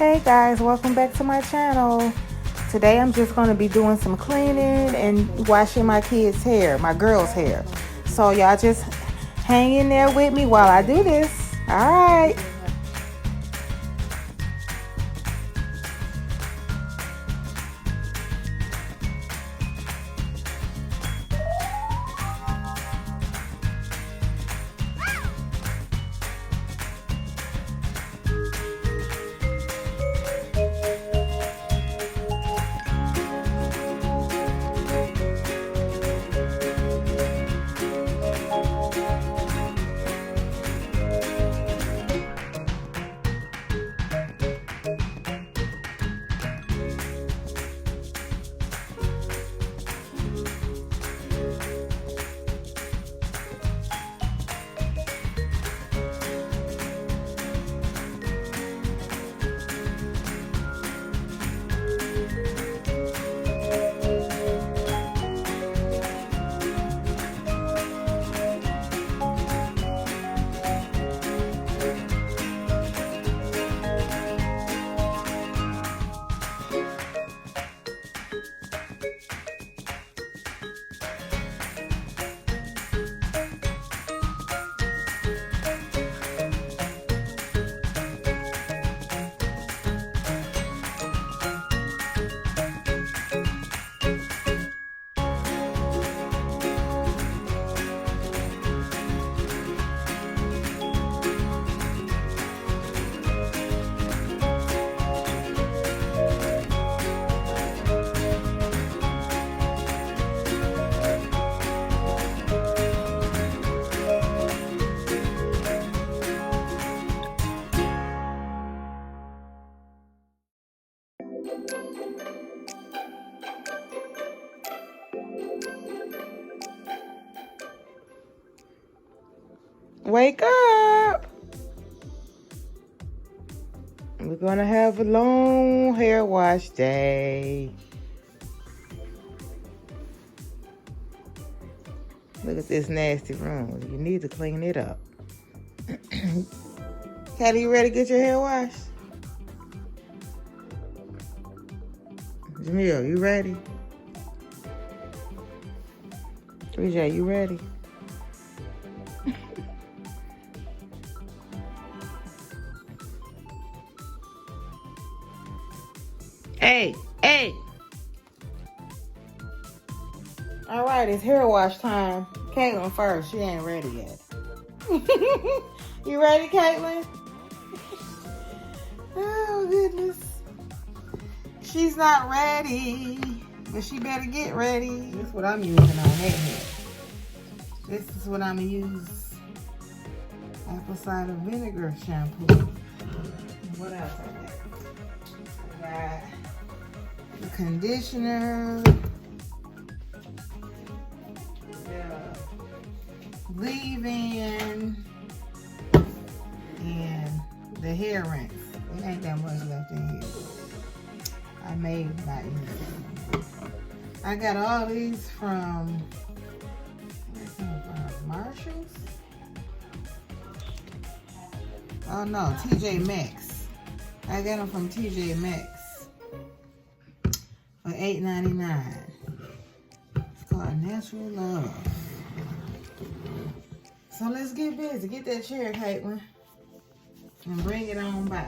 Hey guys, welcome back to my channel. Today I'm just going to be doing some cleaning and washing my kids' hair, my girls' hair. So y'all just hang in there with me while I do this. Alright. Wake up! We're gonna have a long hair wash day. Look at this nasty room. You need to clean it up. Callie, you ready to get your hair washed? Jamil, you ready? 3J, you ready? Hey. All right, it's hair wash time. Caitlin first. She ain't ready yet. You ready, Caitlin? Oh, goodness. She's not ready, but she better get ready. This is what I'm using on that hair. This is what I'm going to use. Apple cider vinegar shampoo. What else I got? The conditioner, the leave-in, and the hair rinse. It ain't that much left in here. I may not use it. I got all these from Marshalls. Oh no, TJ Maxx. I got them from TJ Maxx. For $8.99. It's called Natural Love. So let's get busy. Get that chair, Caitlin, and bring it on by.